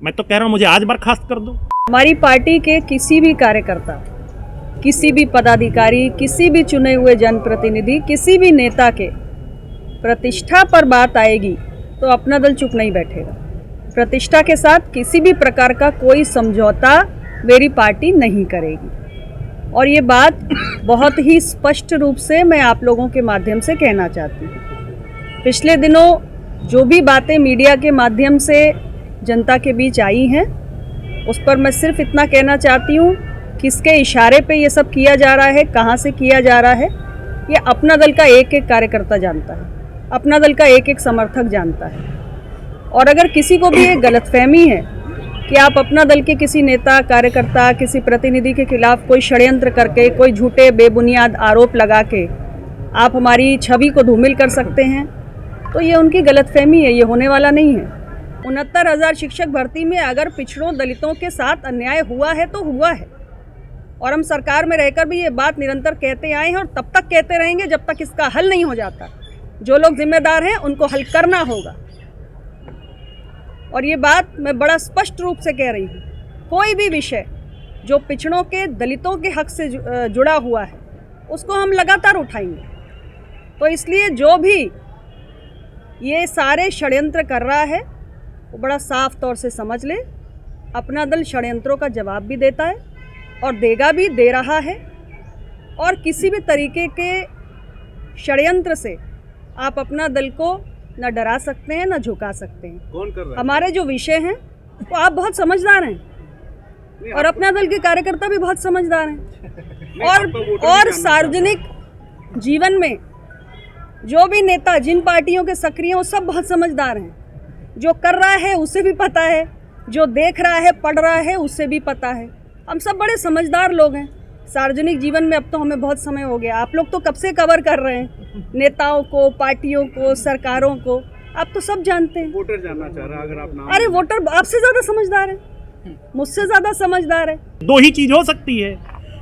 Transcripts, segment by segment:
मैं तो कह रहा हूँ मुझे आज बर्खास्त कर दो। हमारी पार्टी के किसी भी कार्यकर्ता, किसी भी पदाधिकारी, किसी भी चुने हुए जनप्रतिनिधि, किसी भी नेता के प्रतिष्ठा पर बात आएगी तो अपना दल चुप नहीं बैठेगा। प्रतिष्ठा के साथ किसी भी प्रकार का कोई समझौता मेरी पार्टी नहीं करेगी। और ये बात बहुत ही स्पष्ट रूप से मैं आप लोगों के माध्यम से कहना चाहती हूँ। पिछले दिनों जो भी बातें मीडिया के माध्यम से जनता के बीच आई हैं, उस पर मैं सिर्फ इतना कहना चाहती हूँ, किसके इशारे पे ये सब किया जा रहा है, कहाँ से किया जा रहा है, ये अपना दल का एक एक कार्यकर्ता जानता है, अपना दल का एक एक समर्थक जानता है। और अगर किसी को भी ये गलतफहमी है कि आप अपना दल के किसी नेता, कार्यकर्ता, किसी प्रतिनिधि के खिलाफ कोई षड्यंत्र करके, कोई झूठे बेबुनियाद आरोप लगा के आप हमारी छवि को धूमिल कर सकते हैं, तो ये उनकी गलतफहमी है, ये होने वाला नहीं है। 69,000 शिक्षक भर्ती में अगर पिछड़ों, दलितों के साथ अन्याय हुआ है तो हुआ है, और हम सरकार में रहकर भी ये बात निरंतर कहते आए हैं और तब तक कहते रहेंगे जब तक इसका हल नहीं हो जाता। जो लोग जिम्मेदार हैं उनको हल करना होगा। और ये बात मैं बड़ा स्पष्ट रूप से कह रही हूँ, कोई भी विषय जो पिछड़ों के, दलितों के हक से जुड़ा हुआ है उसको हम लगातार उठाएंगे। तो इसलिए जो भी ये सारे षड्यंत्र कर रहा है वो बड़ा साफ तौर से समझ ले, अपना दल षड्यंत्रों का जवाब भी देता है और देगा भी, दे रहा है। और किसी भी तरीके के षड्यंत्र से आप अपना दल को न डरा सकते हैं, न झुका सकते हैं। कौन कर रहा है? हमारे जो विषय हैं वो आप बहुत समझदार हैं और अपना दल के कार्यकर्ता भी बहुत समझदार हैं। और सार्वजनिक जीवन में जो भी नेता, जिन पार्टियों के सक्रिय हैं, वो सब बहुत समझदार हैं। जो कर रहा है उसे भी पता है, जो देख रहा है, पढ़ रहा है, उसे भी पता है। हम सब बड़े समझदार लोग हैं। सार्वजनिक जीवन में अब तो हमें बहुत समय हो गया। आप लोग तो कब से कवर कर रहे हैं नेताओं को, पार्टियों को, सरकारों को, आप तो सब जानते हैं। वोटर जानना चाह रहा है, अगर आप नाम। अरे वोटर आपसे ज़्यादा समझदार है, मुझसे ज़्यादा समझदार है। दो ही चीज हो सकती है,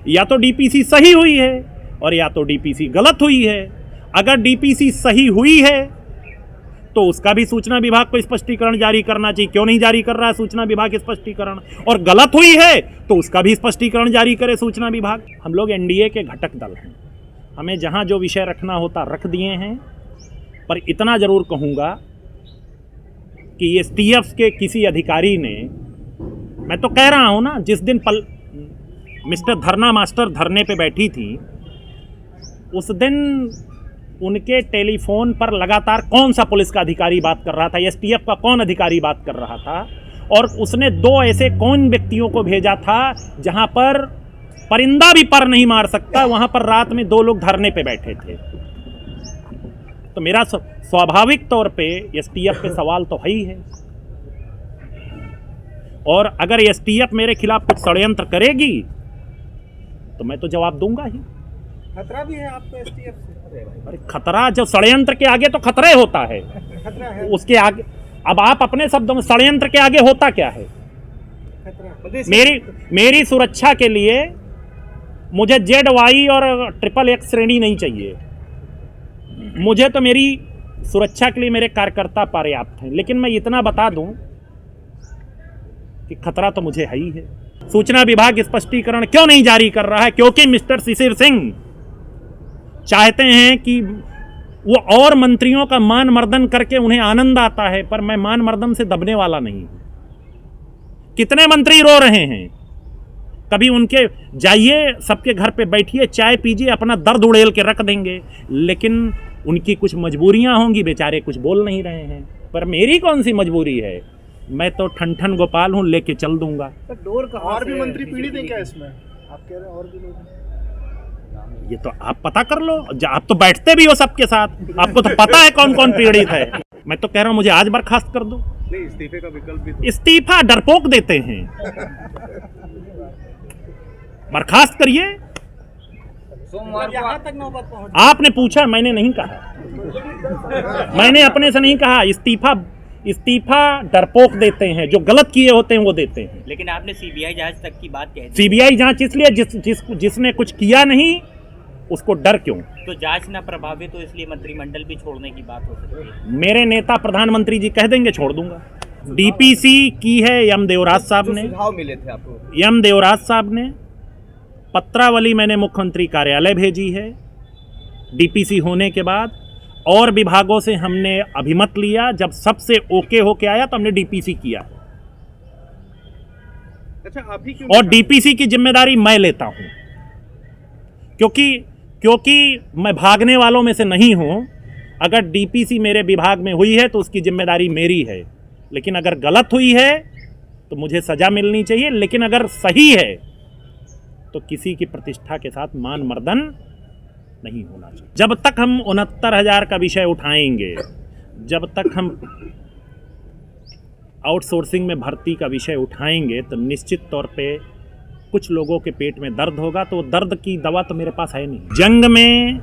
या तो डीपीसी सही हुई है और या तो डीपीसी गलत हुई है। अगर डीपीसी सही हुई है तो उसका भी सूचना विभाग को स्पष्टीकरण जारी करना चाहिए। क्यों नहीं जारी कर रहा है सूचना विभाग स्पष्टीकरण? और गलत हुई है तो उसका भी स्पष्टीकरण जारी करे सूचना विभाग। हम लोग एनडीए के घटक दल हैं, हमें जहां जो विषय रखना होता रख दिए हैं। पर इतना जरूर कहूंगा कि एसटीएफ के किसी अधिकारी ने, मैं तो कह रहा हूं ना, जिस दिन मिस्टर धरना मास्टर धरने पे बैठी थी, उस दिन उनके टेलीफोन पर लगातार कौन सा पुलिस का अधिकारी बात कर रहा था, एसटीएफ का कौन अधिकारी बात कर रहा था, और उसने दो ऐसे कौन व्यक्तियों को भेजा था जहां पर परिंदा भी पर नहीं मार सकता, वहां पर रात में 2 लोग धरने पे बैठे थे। तो मेरा स्वाभाविक तौर पे एसटीएफ पे सवाल तो है ही है। और अगर एसटीएफ मेरे खिलाफ कुछ षड्यंत्र करेगी तो मैं तो जवाब दूंगा ही। खतरा भी है आपको एसटीएफ से? अरे खतरा, जब षड्यंत्र के आगे तो खतरा होता है, खतरा है उसके आगे। अब आप अपने शब्दों में, षड्यंत्र के आगे होता क्या है? खतरा। मेरी सुरक्षा के लिए मुझे ZY और XXX श्रेणी नहीं चाहिए। मुझे तो मेरी सुरक्षा के लिए मेरे कार्यकर्ता पर्याप्त हैं। लेकिन मैं इतना बता दूं कि खतरा तो मुझे है ही है। सूचना विभाग स्पष्टीकरण क्यों नहीं जारी कर रहा है? क्योंकि मिस्टर शिशिर सिंह चाहते हैं कि वो और मंत्रियों का मान मर्दन करके उन्हें आनंद आता है, पर मैं मान मर्दन से दबने वाला नहीं हूं। कितने मंत्री रो रहे हैं, कभी उनके जाइए, सबके घर पे बैठिए, चाय पीजिए, अपना दर्द उड़ेल के रख देंगे। लेकिन उनकी कुछ मजबूरियां होंगी, बेचारे कुछ बोल नहीं रहे हैं। पर मेरी कौन सी मजबूरी है? मैं तो ठन गोपाल हूं, लेके चल दूंगा। डोर का और भी मंत्री पीड़ित हैं क्या इसमें? आप कह रहे हैं और भी लोग? ये तो आप पता कर लो, आप तो बैठते भी हो सबके साथ, आपको तो पता है कौन कौन पीड़ित है। मैं तो कह रहा हूं मुझे आज बर्खास्त कर दो। नहीं, इस्तीफे का विकल्प भी तो। इस्तीफा डरपोक देते हैं, बर्खास्त करिए। यहाँ तक नौबत पहुंच। आपने पूछा, मैंने नहीं कहा, मैंने अपने से नहीं कहा। इस्तीफा डरपोक देते हैं, जो गलत किए होते हैं वो देते हैं। लेकिन आपने सीबीआई जांच तक की बात कह दी। सीबीआई जांच इसलिए जिसने कुछ किया नहीं उसको डर क्यों? तो जांच ना प्रभावित हो इसलिए मंत्रिमंडल भी छोड़ने की बात हो सकती है। मेरे नेता प्रधानमंत्री जी कह देंगे, छोड़ दूंगा। डीपीसी की है यम देवराज साहब ने। सुझाव मिले थे आपको? यम देवराज साहब ने पत्रावली मैंने मुख्यमंत्री कार्यालय भेजी है डीपीसी होने के बाद, और विभागों से हमने अभिमत लिया। जब सबसे ओके होके आया तो हमने डीपीसी किया, अच्छा अभी क्यों और डीपीसी की जिम्मेदारी मैं लेता हूं, क्योंकि मैं भागने वालों में से नहीं हूं। अगर डीपीसी मेरे विभाग में हुई है तो उसकी जिम्मेदारी मेरी है, लेकिन अगर गलत हुई है तो मुझे सजा मिलनी चाहिए, लेकिन अगर सही है तो किसी की प्रतिष्ठा के साथ मान मर्दन नहीं होना चाहिए। जब तक हम 69,000 का विषय उठाएंगे, जब तक हम आउटसोर्सिंग में भर्ती का विषय उठाएंगे, तो निश्चित तौर पे कुछ लोगों के पेट में दर्द होगा, तो दर्द की दवा तो मेरे पास है नहीं। जंग में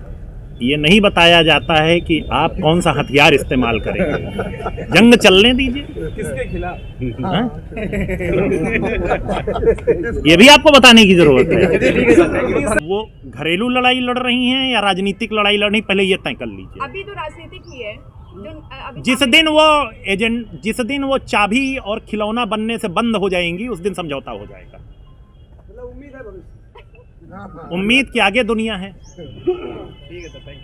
ये नहीं बताया जाता है कि आप कौन सा हथियार इस्तेमाल करेंगे, जंग चलने दीजिए। किसके खिलाफ? हाँ? ये भी आपको बताने की जरूरत है। वो घरेलू लड़ाई लड़ रही हैं या राजनीतिक लड़ाई लड़ रही, पहले ये तय कर लीजिए। अभी तो राजनीतिक ही है जो अभी जिस दिन वो चाबी और खिलौना बनने से बंद हो जाएंगी, उस दिन समझौता हो जाएगा। उम्मीद है भविष्य। उम्मीद के आगे दुनिया है।